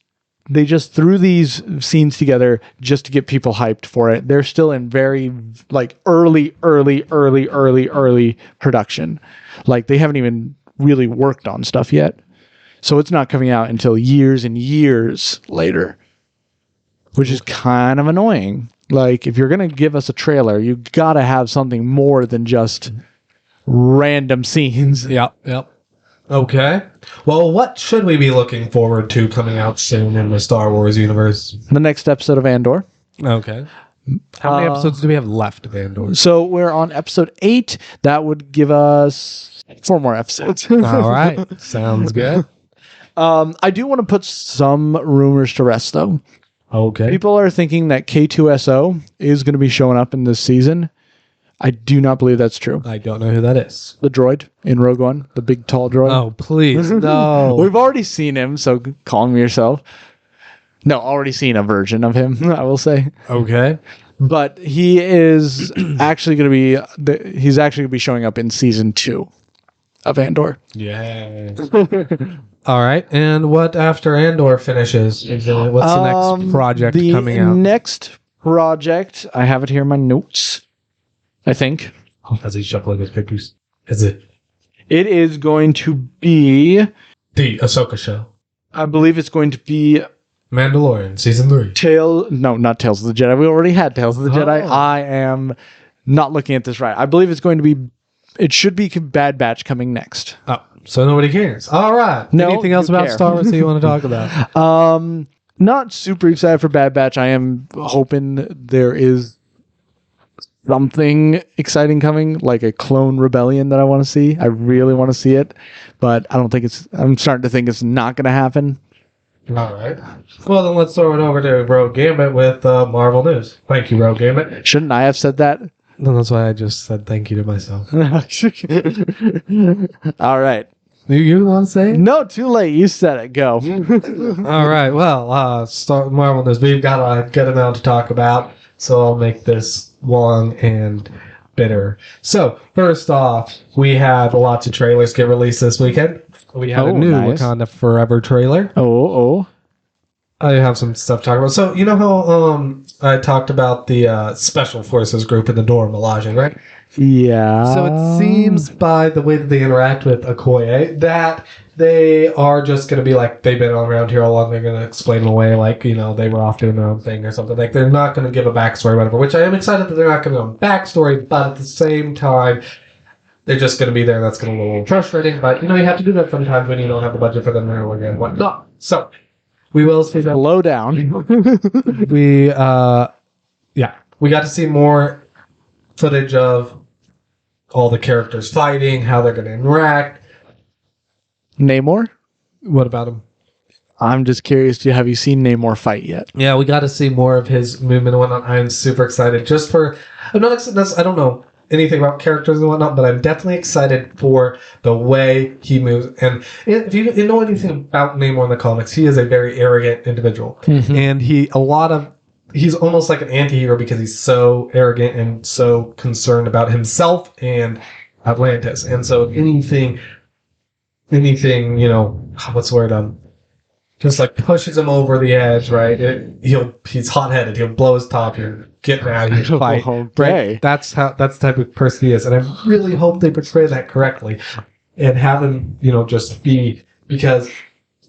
threw these scenes together just to get people hyped for it. They're still in very early production. Like they haven't even really worked on stuff yet. So it's not coming out until years and years later, which is kind of annoying. Like if you're going to give us a trailer, you got to have something more than just random scenes. Yep. Okay. Well, what should we be looking forward to coming out soon in the Star Wars universe? The next episode of Andor. Okay. How many episodes do we have left of Andor? So we're on episode 8. That would give us 4 more episodes. All right. Sounds good. I do want to put some rumors to rest, though. Okay. People are thinking that K2SO is going to be showing up in this season. I do not believe that's true. I don't know who that is. The droid in Rogue One, the big tall droid. Oh, please, no. We've already seen him, so calm yourself. No, already seen a version of him, I will say. Okay. But he is actually going to be he's actually going to be showing up in season 2 of Andor. Yeah. All right. And what after Andor finishes? What's the next project coming out? The next project, I have it here in my notes. I think. As he's shuffling his pictures. Is it? It is going to be the Ahsoka show. I believe it's going to be Mandalorian season 3. No, not Tales of the Jedi. We already had Tales of the Jedi. I am not looking at this right. I believe it should be Bad Batch coming next. Oh, so nobody cares. All right. No, anything else about Star Wars that you want to talk about? Not super excited for Bad Batch. I am hoping there is something exciting coming, like a clone rebellion that I want to see. I really want to see it, but I'm starting to think it's not going to happen. All right. Well, then let's throw it over to Rogue Gambit with Marvel News. Thank you, Rogue Gambit. Shouldn't I have said that? No, that's why I just said thank you to myself. All right. You want to say it? No, too late. You said it. Go. All right. Well, Marvel News. We've got a good amount to talk about, so I'll make this long and bitter. So, first off, we had lots of trailers get released this weekend. We had a new Wakanda Forever trailer. Oh. I have some stuff to talk about. So, you know how I talked about the Special Forces group in the door, Malajan, right? Yeah. So it seems by the way that they interact with Okoye that they are just going to be like, they've been around here all along. They're going to explain them away like, you know, they were off doing their own thing or something. Like, they're not going to give a backstory or whatever, which I am excited that they're not going to give a backstory, but at the same time, they're just going to be there. That's going to be a little frustrating, but, you know, you have to do that sometimes when you don't have the budget for them or whatnot. So, we will see that. Slow down. We got to see more footage of all the characters fighting, how they're going to interact. Namor? What about him? I'm just curious, have you seen Namor fight yet? Yeah, we got to see more of his movement and whatnot. I'm super excited. I'm not excited. I don't know anything about characters and whatnot, but I'm definitely excited for the way he moves. And if you know anything about Namor in the comics, he is a very arrogant individual. Mm-hmm. And he's almost like an anti-hero because he's so arrogant and so concerned about himself and Atlantis. And so anything, you know, what's the word? Just like pushes him over the edge, right? He's hot-headed. He'll blow his top here, get mad, he'll fight. Okay. Right? That's the type of person he is, and I really hope they portray that correctly, and have him, you know, just be, because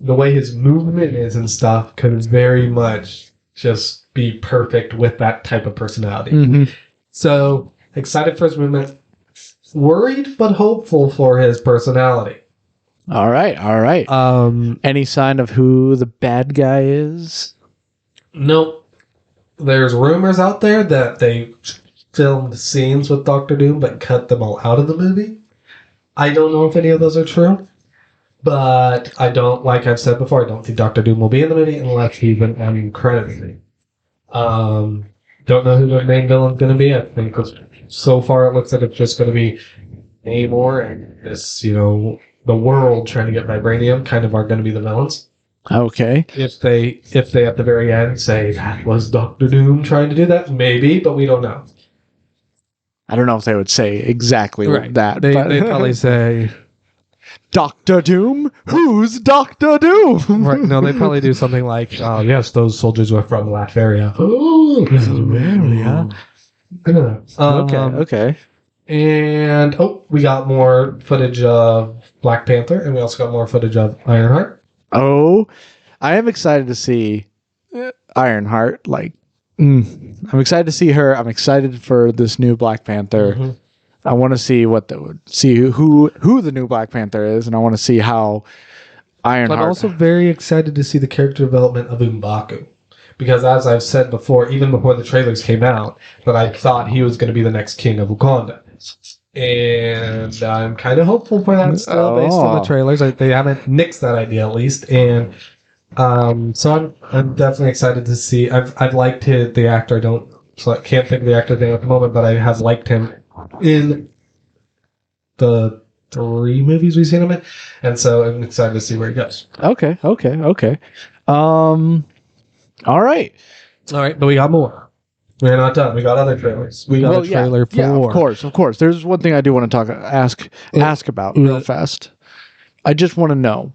the way his movement is and stuff could very much just be perfect with that type of personality. Mm-hmm. So excited for his movement, worried but hopeful for his personality. All right. Any sign of who the bad guy is? Nope. There's rumors out there that they filmed scenes with Doctor Doom but cut them all out of the movie. I don't know if any of those are true, but like I've said before, I don't think Doctor Doom will be in the movie unless he's an end credit scene. Don't know who the main villain's going to be. I think so far it looks like it's just going to be Namor and this, you know, the world trying to get vibranium kind of are going to be the villains. Okay. If they at the very end say that was Doctor Doom trying to do that, maybe, but we don't know. I don't know if they would say exactly that. They'd probably say Doctor Doom? Who's Doctor Doom? Right. No, they'd probably do something like, yes, those soldiers were from Latveria. Oh, Latveria. Okay. And we got more footage of Black Panther, and we also got more footage of Ironheart. Oh, I am excited to see Ironheart. I'm excited to see her. I'm excited for this new Black Panther. Mm-hmm. I want to see who the new Black Panther is, and I want to see how Ironheart. But I'm also very excited to see the character development of M'Baku. Because as I've said before, even before the trailers came out, that I thought he was going to be the next king of Wakanda. And I'm kind of hopeful for that still, based on the trailers. They haven't nixed that idea, at least. And so I'm definitely excited to see. I've liked the actor. I can't think of the actor's name at the moment, but I have liked him in the 3 movies we've seen him in. And so I'm excited to see where he goes. Okay. All right, but we got more. We're not done. We got other trailers. We got a trailer for. Yeah, of course. There's one thing I do want to ask about real fast. I just want to know: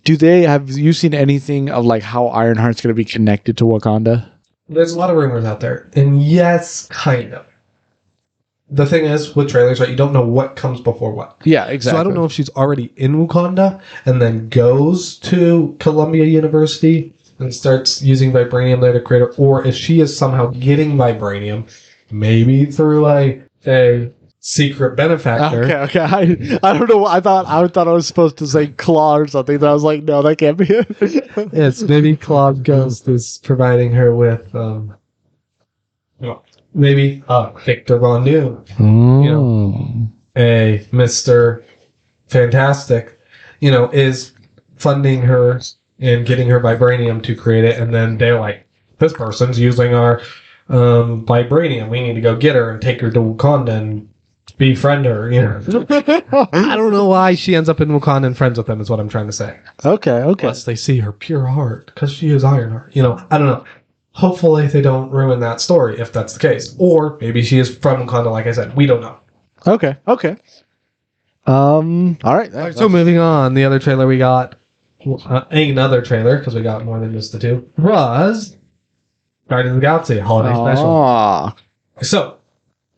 have you seen anything of like how Ironheart's going to be connected to Wakanda? There's a lot of rumors out there, and yes, kind of. The thing is, with trailers, right, you don't know what comes before what. Yeah, exactly. So I don't know if she's already in Wakanda and then goes to Columbia University and starts using vibranium there to create her, or if she is somehow getting vibranium, maybe through a secret benefactor. Okay. I don't know. I thought I was supposed to say Claw or something. But I was like, no, that can't be it. Yes, maybe Claw Ghost is providing her with, maybe Victor Von Doom, a Mr. Fantastic, is funding her and getting her vibranium to create it, and then they're like, this person's using our vibranium. We need to go get her and take her to Wakanda and befriend her. I don't know why she ends up in Wakanda and friends with them, is what I'm trying to say. Okay. Unless they see her pure heart, because she is Ironheart. I don't know. Hopefully they don't ruin that story if that's the case. Or maybe she is from Wakanda, like I said. We don't know. Okay. All right. So moving on, the other trailer we got, another trailer, because we got more than just the 2, was Guardians of the Galaxy Holiday Special. So.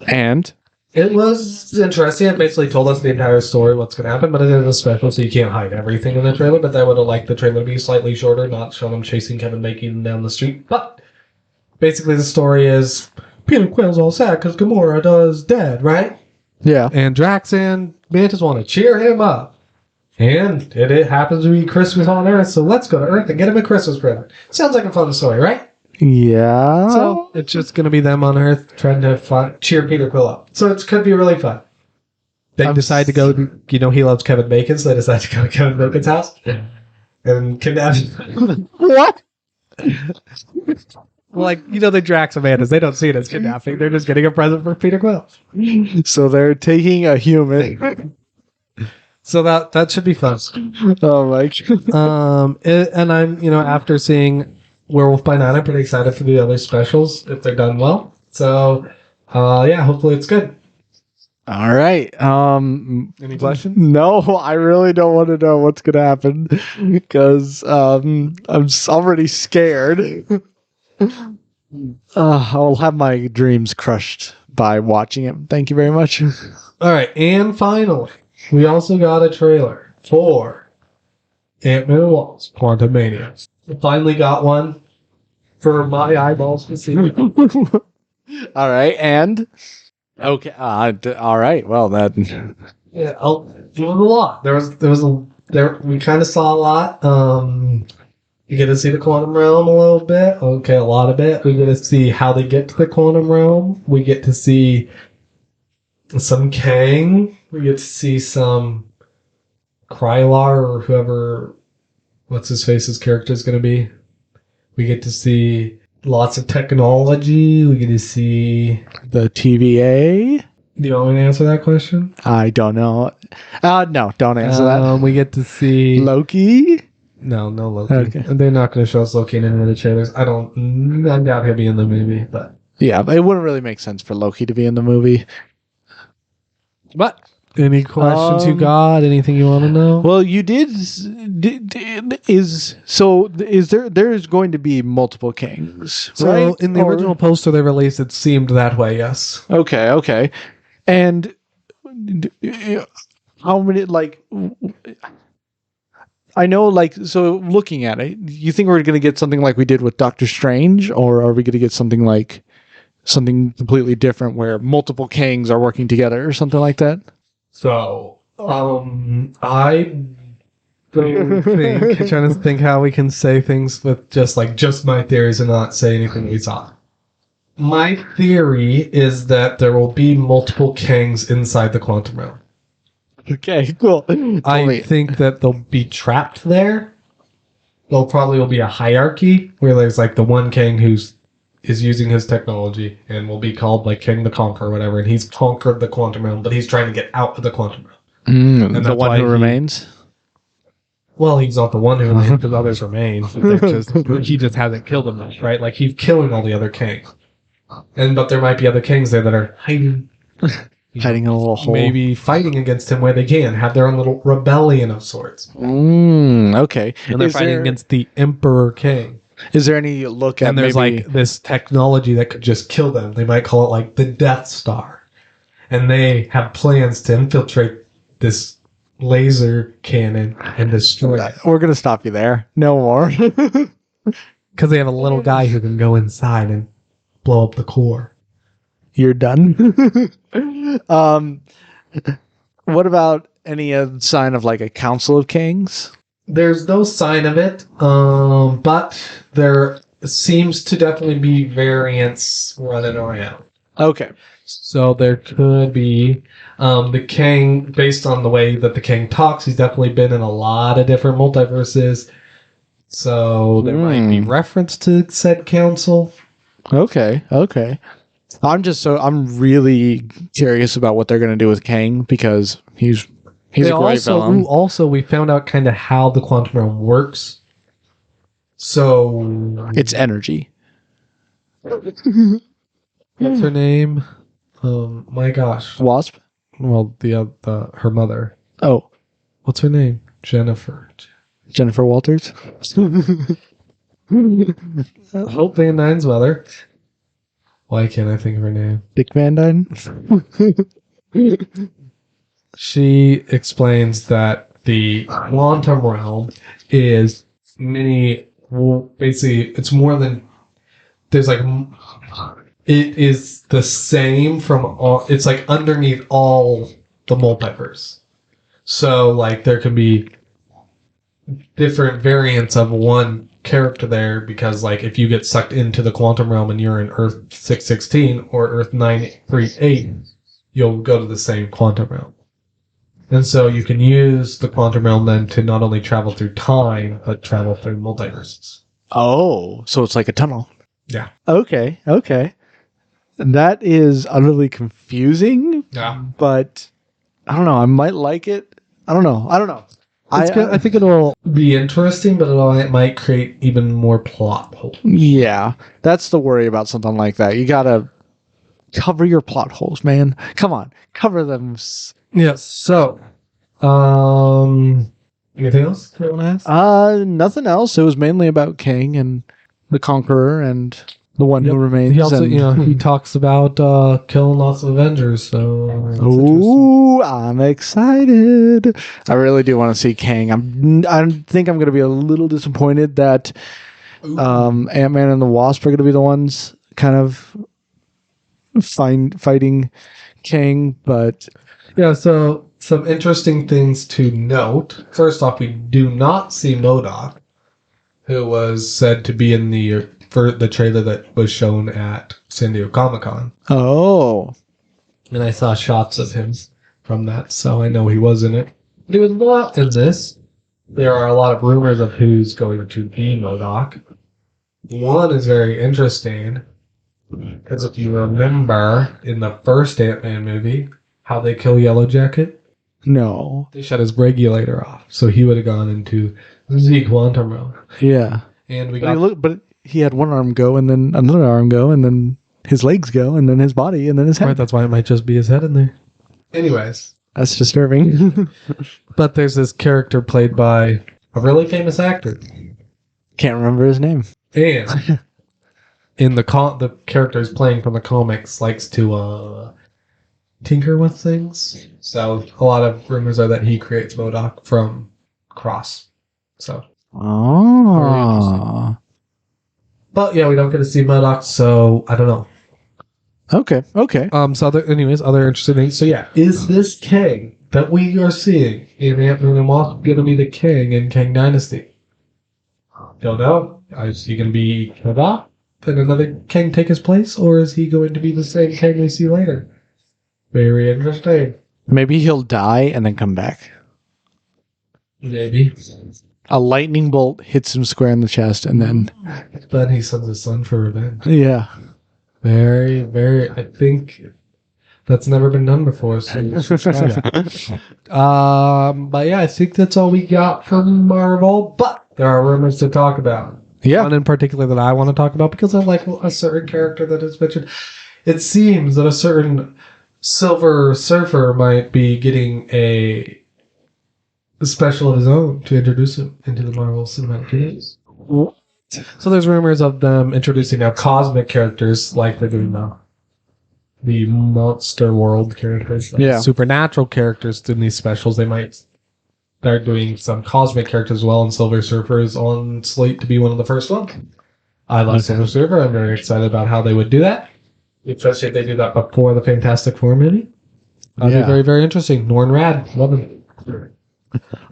And? It was interesting. It basically told us the entire story, what's going to happen, but it is a special, so you can't hide everything in the trailer. But I would have liked the trailer to be slightly shorter, not show them chasing Kevin Bacon down the street. But basically, the story is Peter Quill's all sad because Gamora is dead, right? Yeah. And Drax and Mantis want to cheer him up. And it happens to be Christmas on Earth, so let's go to Earth and get him a Christmas present. Sounds like a fun story, right? Yeah. So it's just going to be them on Earth trying to cheer Peter Quill up. So it could be really fun. They decide to go, he loves Kevin Bacon, so they decide to go to Kevin Bacon's house and kidnap him. What? The Drax and Mantis, they don't see it as kidnapping. They're just getting a present for Peter Quill. So they're taking a human. So that should be fun. Oh my God. And I'm, after seeing Werewolf by Night, I'm pretty excited for the other specials if they're done well. So, hopefully it's good. All right. Any questions? No, I really don't want to know what's going to happen because I'm already scared. I'll have my dreams crushed by watching it. Thank you very much. All right. And finally, we also got a trailer for Ant-Man and Wasp: Quantumania. We finally got one for my eyeballs to see. All right. And... Okay. All right. Well, that. Yeah. There was a lot. We kind of saw a lot. You get to see the quantum realm a little bit. Okay, a lot of it. We get to see how they get to the quantum realm. We get to see some Kang. We get to see some Krylar or whoever. What's his face's character is going to be. We get to see lots of technology. We get to see the TVA. Do you want me to answer that question? I don't know. No, don't answer that. We get to see Loki. No Loki. Okay. They're not going to show us Loki in any of the trailers. I doubt he'll be in the movie, but yeah, it wouldn't really make sense for Loki to be in the movie. But any questions you got? Anything you want to know? Well, you did. There's going to be multiple kings, so right? In the original poster they released, it seemed that way. Yes. Okay. And how many? I know, so looking at it, you think we're going to get something like we did with Doctor Strange, or are we going to get something completely different where multiple kings are working together or something like that? So, I don't think, I'm trying to think how we can say things with just my theories and not say anything we saw. My theory is that there will be multiple kings inside the quantum realm. Okay, cool. I think that they'll be trapped there. There probably will be a hierarchy where there's the one king who's is using his technology and will be called King the Conqueror or whatever, and he's conquered the quantum realm, but he's trying to get out of the quantum realm. And the one who remains? Well, he's not the one who remains because others remain. He just hasn't killed them much, right? He's killing all the other kings. But there might be other kings there that are hiding. Hiding in a little hole. Maybe fighting against him where they can. Have their own little rebellion of sorts. Okay. And they're fighting against the Emperor King. Is there any look at and there's this technology that could just kill them. They might call it the Death Star. And they have plans to infiltrate this laser cannon and destroy it. We're going to stop you there. No more. Because they have a little guy who can go inside and blow up the core. You're done? What about any sign of a Council of Kings? There's no sign of it, but there seems to definitely be variants running around. Okay. So there could be the king, based on the way that the king talks, he's definitely been in a lot of different multiverses. So there might be reference to said council. Okay. I'm really curious about what they're going to do with Kang because he's a great villain. Also, we found out kind of how the quantum realm works. So it's energy. What's her name? My gosh. Wasp? Well, her mother. Oh. What's her name? Jennifer Walters? Hope Van Dyne's mother. Why can't I think of her name? Dick Van Dyne? She explains that the quantum realm is basically, it's more than, there's like, it is the same from all, it's like underneath all the multiverse. So, like, there can be different variants of one character there because, like, if you get sucked into the quantum realm and you're in Earth 616 or Earth 938, you'll go to the same quantum realm. And so you can use the quantum realm then to not only travel through time, but travel through multiverses. Oh, so it's like a tunnel. Yeah. Okay. That is utterly confusing. Yeah. But I don't know. I might like it. I don't know. I think it'll be interesting, but it might create even more plot holes. Yeah. That's the worry about something like that. You gotta cover your plot holes, man. Come on. Cover them. Yes. So, anything else you want to ask? Nothing else. It was mainly about King and the Conqueror and the one who remains. He also, he talks about killing lots of Avengers. So, ooh, I'm excited. I really do want to see Kang. I think I'm going to be a little disappointed that Ant-Man and the Wasp are going to be the ones kind of fighting Kang, but yeah. So some interesting things to note. First off, we do not see MODOK, who was said to be in the trailer that was shown at San Diego Comic-Con. Oh. And I saw shots of him from that, so I know he was in it. But he was not in this. There are a lot of rumors of who's going to be MODOK. One is very interesting, because if you remember in the first Ant-Man movie, how they kill Yellow Jacket? No. They shut his regulator off, so he would have gone into the quantum realm. Yeah. And but he had one arm go, and then another arm go, and then his legs go, and then his body, and then his head. Right, that's why it might just be his head in there. Anyways. That's disturbing. But there's this character played by a really famous actor. Can't remember his name. And in the character he's playing from the comics likes to tinker with things. So a lot of rumors are that he creates MODOK from Cross. So. Oh. But yeah, we don't get to see MODOK, so I don't know. Okay. So other interesting things. So yeah, is this Kang that we are seeing in Ant-Man and Wasp going to be the Kang in Kang Dynasty? Don't know. Is he going to be MODOK? Then another Kang take his place, or is he going to be the same Kang we see later? Very interesting. Maybe he'll die and then come back. Maybe. A lightning bolt hits him square in the chest, and then he sends his son for revenge. Yeah. Very, very. I think that's never been done before. So but yeah, I think that's all we got from Marvel. But there are rumors to talk about. Yeah. One in particular that I want to talk about because I like a certain character that is mentioned. It seems that a certain Silver Surfer might be getting a special of his own to introduce him into the Marvel Cinematic Universe. So there's rumors of them introducing now cosmic characters like they're doing now. The Monster World characters. Supernatural characters in these specials. They might start doing some cosmic characters as well, and Silver Surfer is on slate to be one of the first ones. I love Silver Surfer. I'm very excited about how they would do that. Especially if they do that before the Fantastic Four movie. That'd be very, very interesting. Norn Rad. Love him.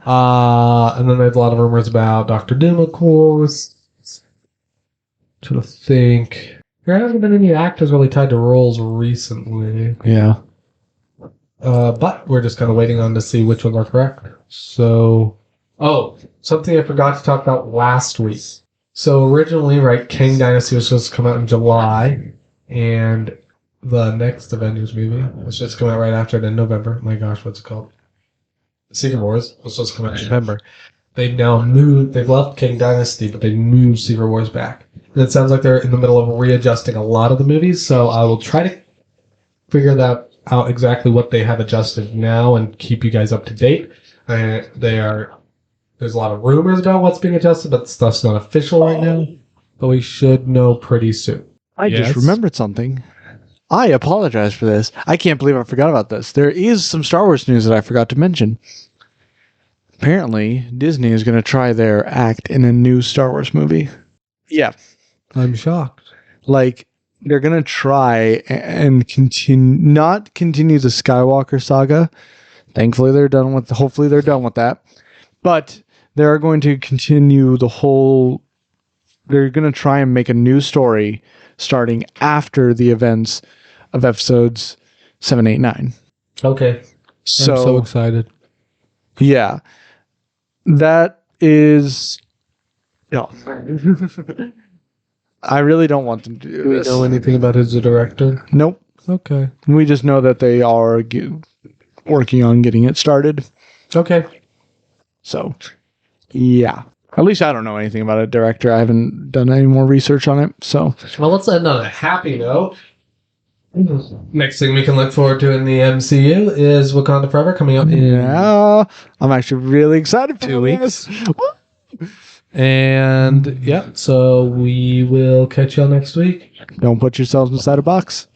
And then there's a lot of rumors about Doctor Doom, of course. Trying to think. There haven't been any actors really tied to roles recently. Yeah. But we're just kind of waiting on to see which ones are correct. So, something I forgot to talk about last week. So originally, right, Kang Dynasty was supposed to come out in July, and the next Avengers movie was supposed to come out right after it in November. My gosh, what's it called? Secret Wars was supposed to come out in November. They've now moved. They've left King Dynasty, but they moved Secret Wars back. And it sounds like they're in the middle of readjusting a lot of the movies. So I will try to figure that out exactly what they have adjusted now and keep you guys up to date. There's a lot of rumors about what's being adjusted, but stuff's not official right now. But we should know pretty soon. I just remembered something. I apologize for this. I can't believe I forgot about this. There is some Star Wars news that I forgot to mention. Apparently, Disney is going to try their act in a new Star Wars movie. Yeah. I'm shocked. Like, they're going to try and not continue the Skywalker saga. Thankfully, hopefully they're done with that. But they're going to continue they're going to try and make a new story starting after the events of episodes 7, 8, 9. Okay. So, I'm so excited. Yeah. That is... Yeah. I really don't want them to do this. Do we know anything about who's the director? Nope. Okay. We just know that they are working on getting it started. Okay. So, yeah. At least I don't know anything about a director. I haven't done any more research on it. So, well, let's end on a happy note. Next thing we can look forward to in the MCU is Wakanda Forever coming up in... Yeah. I'm actually really excited for 2 weeks. And, yeah, so we will catch y'all next week. Don't put yourselves inside a box.